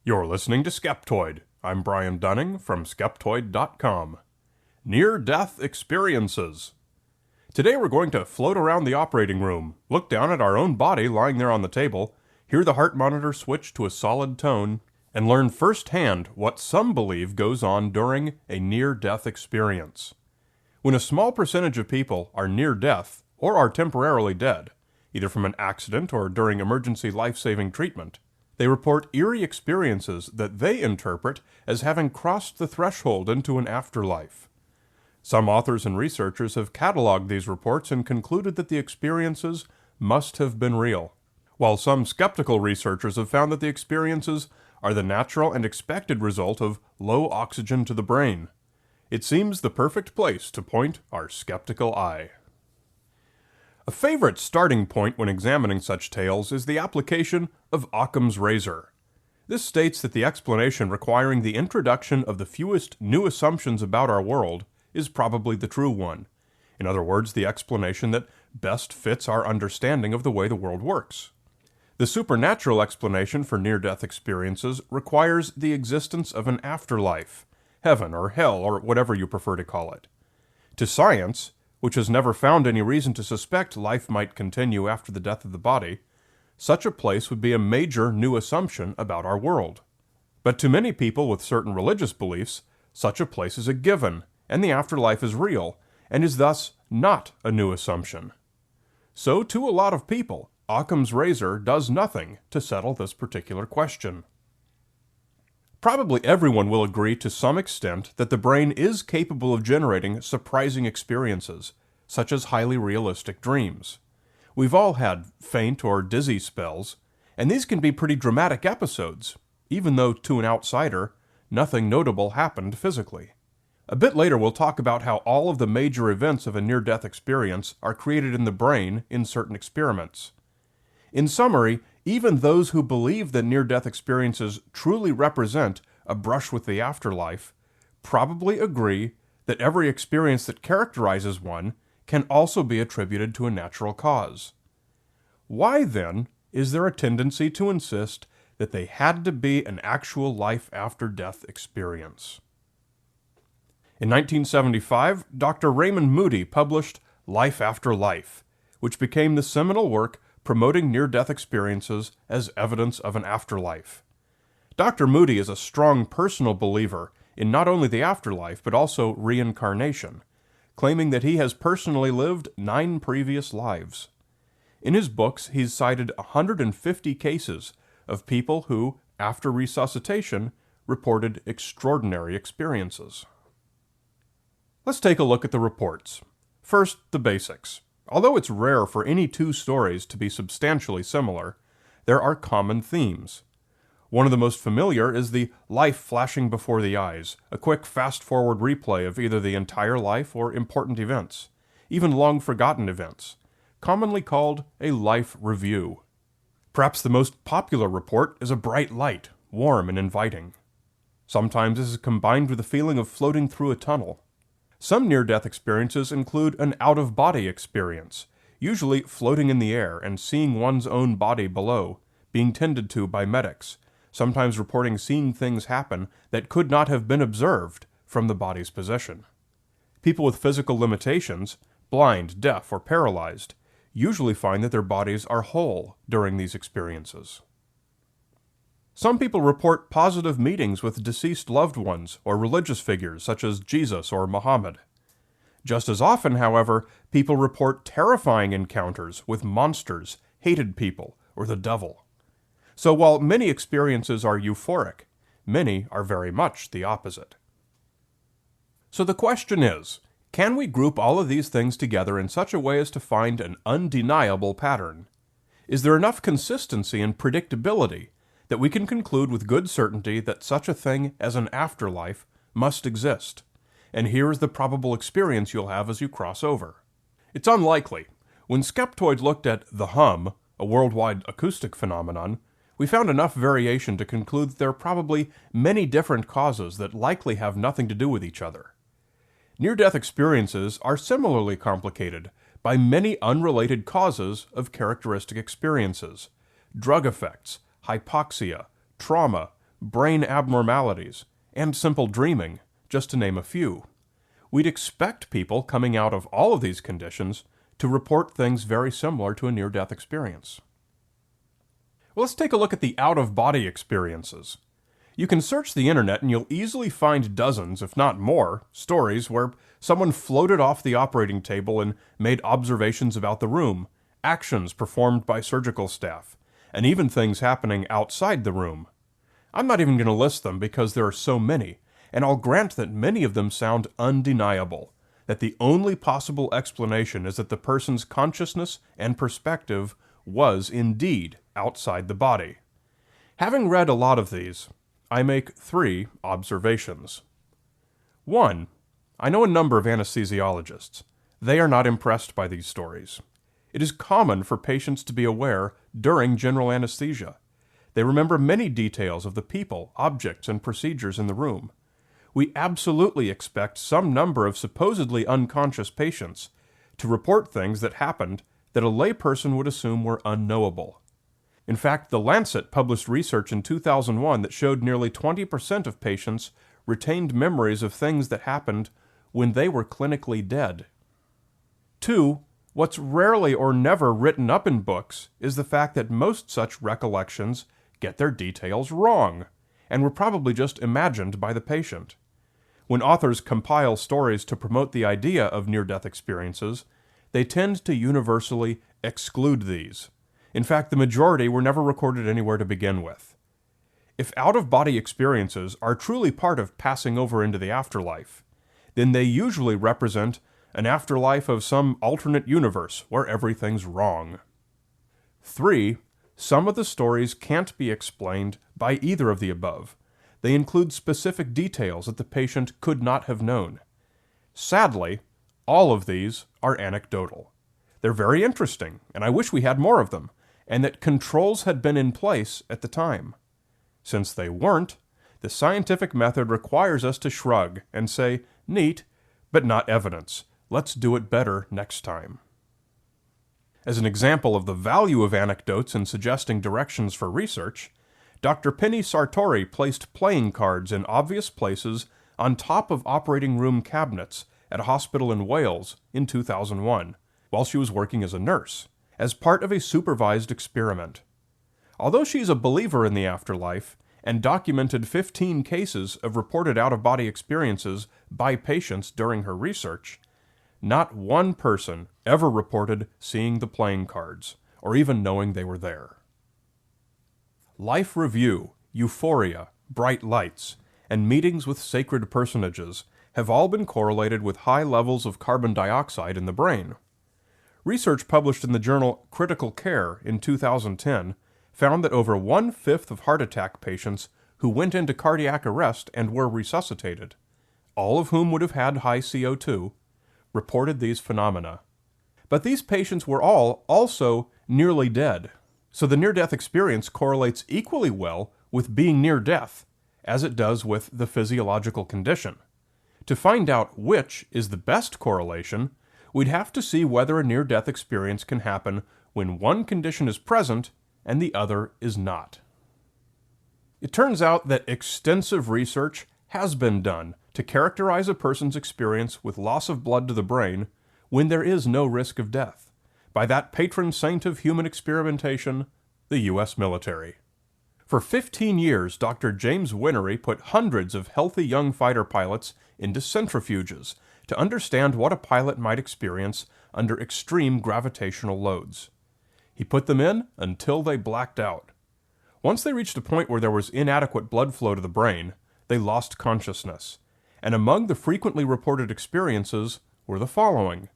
You're listening to Skeptoid. I'm Brian Dunning from Skeptoid.com. Near-death experiences. Today we're going to float around the operating room, look down at our own body lying there on the table, hear the heart monitor switch to a solid tone, and learn firsthand what some believe goes on during a near-death experience. When a small percentage of people are near death or are temporarily dead, either from an accident or during emergency life-saving treatment, they report eerie experiences that they interpret as having crossed the threshold into an afterlife. Some authors and researchers have cataloged these reports and concluded that the experiences must have been real, while some skeptical researchers have found that the experiences are the natural and expected result of low oxygen to the brain. It seems the perfect place to point our skeptical eye. A favorite starting point when examining such tales is the application of Occam's razor. This states that the explanation requiring the introduction of the fewest new assumptions about our world is probably the true one. In other words, the explanation that best fits our understanding of the way the world works. The supernatural explanation for near-death experiences requires the existence of an afterlife, heaven or hell or whatever you prefer to call it. To science, which has never found any reason to suspect life might continue after the death of the body, such a place would be a major new assumption about our world. But to many people with certain religious beliefs, such a place is a given, and the afterlife is real, and is thus not a new assumption. So to a lot of people, Occam's razor does nothing to settle this particular question. Probably everyone will agree to some extent that the brain is capable of generating surprising experiences, such as highly realistic dreams. We've all had faint or dizzy spells, and these can be pretty dramatic episodes, even though to an outsider, nothing notable happened physically. A bit later we'll talk about how all of the major events of a near-death experience are created in the brain in certain experiments. In summary, even those who believe that near-death experiences truly represent a brush with the afterlife probably agree that every experience that characterizes one can also be attributed to a natural cause. Why, then, is there a tendency to insist that they had to be an actual life-after-death experience? In 1975, Dr. Raymond Moody published Life After Life, which became the seminal work promoting near-death experiences as evidence of an afterlife. Dr. Moody is a strong personal believer in not only the afterlife but also reincarnation, claiming that he has personally lived 9 previous lives. In his books, he's cited 150 cases of people who, after resuscitation, reported extraordinary experiences. Let's take a look at the reports. First, the basics. Although it's rare for any two stories to be substantially similar, there are common themes. One of the most familiar is the life flashing before the eyes, a quick fast-forward replay of either the entire life or important events, even long-forgotten events, commonly called a life review. Perhaps the most popular report is a bright light, warm and inviting. Sometimes this is combined with a feeling of floating through a tunnel. Some near-death experiences include an out-of-body experience, usually floating in the air and seeing one's own body below, being tended to by medics, sometimes reporting seeing things happen that could not have been observed from the body's position. People with physical limitations, blind, deaf, or paralyzed, usually find that their bodies are whole during these experiences. Some people report positive meetings with deceased loved ones or religious figures such as Jesus or Muhammad. Just as often, however, people report terrifying encounters with monsters, hated people, or the devil. So while many experiences are euphoric, many are very much the opposite. So the question is, can we group all of these things together in such a way as to find an undeniable pattern? Is there enough consistency and predictability that we can conclude with good certainty that such a thing as an afterlife must exist? And here is the probable experience you'll have as you cross over. It's unlikely. When Skeptoid looked at the hum, a worldwide acoustic phenomenon, we found enough variation to conclude that there are probably many different causes that likely have nothing to do with each other. Near-death experiences are similarly complicated by many unrelated causes of characteristic experiences: drug effects, hypoxia, trauma, brain abnormalities, and simple dreaming, just to name a few. We'd expect people coming out of all of these conditions to report things very similar to a near-death experience. Well, let's take a look at the out-of-body experiences. You can search the internet and you'll easily find dozens, if not more, stories where someone floated off the operating table and made observations about the room, actions performed by surgical staff, and even things happening outside the room. I'm not even going to list them because there are so many, and I'll grant that many of them sound undeniable, that the only possible explanation is that the person's consciousness and perspective was indeed outside the body. Having read a lot of these, I make 3 observations. 1. I know a number of anesthesiologists. They are not impressed by these stories. It is common for patients to be aware during general anesthesia. They remember many details of the people, objects, and procedures in the room. We absolutely expect some number of supposedly unconscious patients to report things that happened that a layperson would assume were unknowable. In fact, The Lancet published research in 2001 that showed nearly 20% of patients retained memories of things that happened when they were clinically dead. 2. What's rarely or never written up in books is the fact that most such recollections get their details wrong, and were probably just imagined by the patient. When authors compile stories to promote the idea of near-death experiences, they tend to universally exclude these. In fact, the majority were never recorded anywhere to begin with. If out-of-body experiences are truly part of passing over into the afterlife, then they usually represent an afterlife of some alternate universe where everything's wrong. 3. Some of the stories can't be explained by either of the above. They include specific details that the patient could not have known. Sadly, all of these are anecdotal. They're very interesting, and I wish we had more of them, and that controls had been in place at the time. Since they weren't, the scientific method requires us to shrug and say, neat, but not evidence. Let's do it better next time. As an example of the value of anecdotes in suggesting directions for research, Dr. Penny Sartori placed playing cards in obvious places on top of operating room cabinets at a hospital in Wales in 2001, while she was working as a nurse, as part of a supervised experiment. Although she's a believer in the afterlife and documented 15 cases of reported out-of-body experiences by patients during her research, not one person ever reported seeing the playing cards, or even knowing they were there. Life review, euphoria, bright lights, and meetings with sacred personages have all been correlated with high levels of carbon dioxide in the brain. Research published in the journal Critical Care in 2010 found that over 1/5 of heart attack patients who went into cardiac arrest and were resuscitated, all of whom would have had high CO2, reported these phenomena. But these patients were all also nearly dead, so the near-death experience correlates equally well with being near death as it does with the physiological condition. To find out which is the best correlation, we'd have to see whether a near-death experience can happen when one condition is present and the other is not. It turns out that extensive research has been done to characterize a person's experience with loss of blood to the brain when there is no risk of death, by that patron saint of human experimentation, the U.S. military. For 15 years, Dr. James Winery put hundreds of healthy young fighter pilots into centrifuges to understand what a pilot might experience under extreme gravitational loads. He put them in until they blacked out. Once they reached a point where there was inadequate blood flow to the brain, they lost consciousness. And among the frequently reported experiences were the following: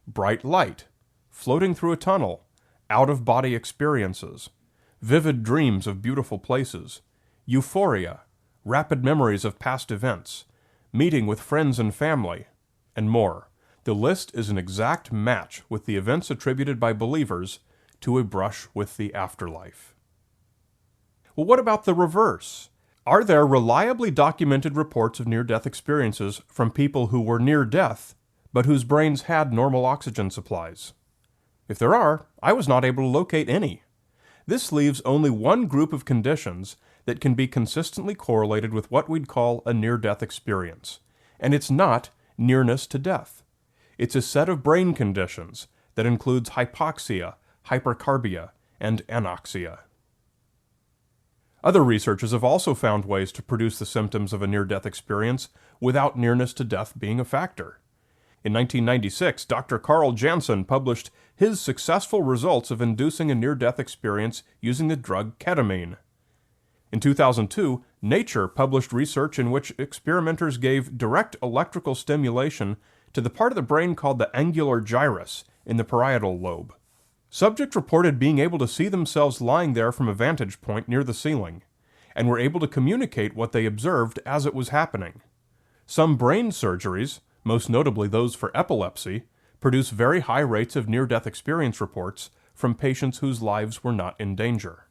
bright light, floating through a tunnel, out-of-body experiences, vivid dreams of beautiful places, euphoria, rapid memories of past events, meeting with friends and family, and more. The list is an exact match with the events attributed by believers to a brush with the afterlife. Well, what about the reverse? Are there reliably documented reports of near-death experiences from people who were near death, but whose brains had normal oxygen supplies? If there are, I was not able to locate any. This leaves only one group of conditions that can be consistently correlated with what we'd call a near-death experience. And it's not nearness to death. It's a set of brain conditions that includes hypoxia, hypercarbia, and anoxia. Other researchers have also found ways to produce the symptoms of a near-death experience without nearness to death being a factor. In 1996, Dr. Carl Jansen published his successful results of inducing a near-death experience using the drug ketamine. In 2002, Nature published research in which experimenters gave direct electrical stimulation to the part of the brain called the angular gyrus in the parietal lobe. Subjects reported being able to see themselves lying there from a vantage point near the ceiling, and were able to communicate what they observed as it was happening. Some brain surgeries, most notably those for epilepsy, produce very high rates of near-death experience reports from patients whose lives were not in danger.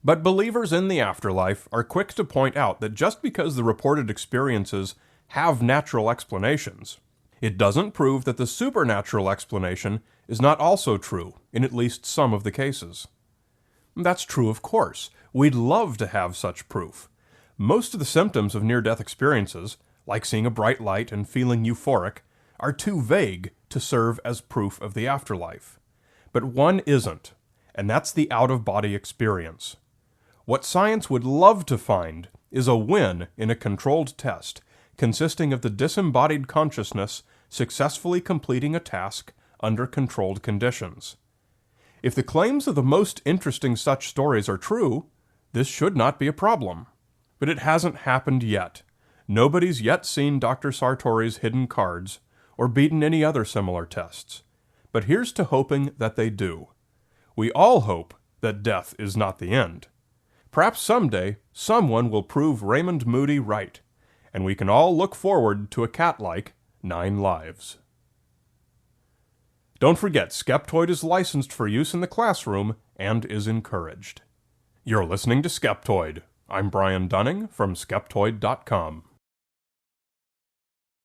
But believers in the afterlife are quick to point out that just because the reported experiences have natural explanations, it doesn't prove that the supernatural explanation is not also true in at least some of the cases. That's true, of course. We'd love to have such proof. Most of the symptoms of near-death experiences, like seeing a bright light and feeling euphoric, are too vague to serve as proof of the afterlife. But one isn't, and that's the out-of-body experience. What science would love to find is a win in a controlled test consisting of the disembodied consciousness successfully completing a task under controlled conditions. If the claims of the most interesting such stories are true, this should not be a problem. But it hasn't happened yet. Nobody's yet seen Dr. Sartori's hidden cards, or beaten any other similar tests. But here's to hoping that they do. We all hope that death is not the end. Perhaps someday, someone will prove Raymond Moody right, and we can all look forward to a cat-like 9 lives. Don't forget, Skeptoid is licensed for use in the classroom and is encouraged. You're listening to Skeptoid. I'm Brian Dunning from Skeptoid.com.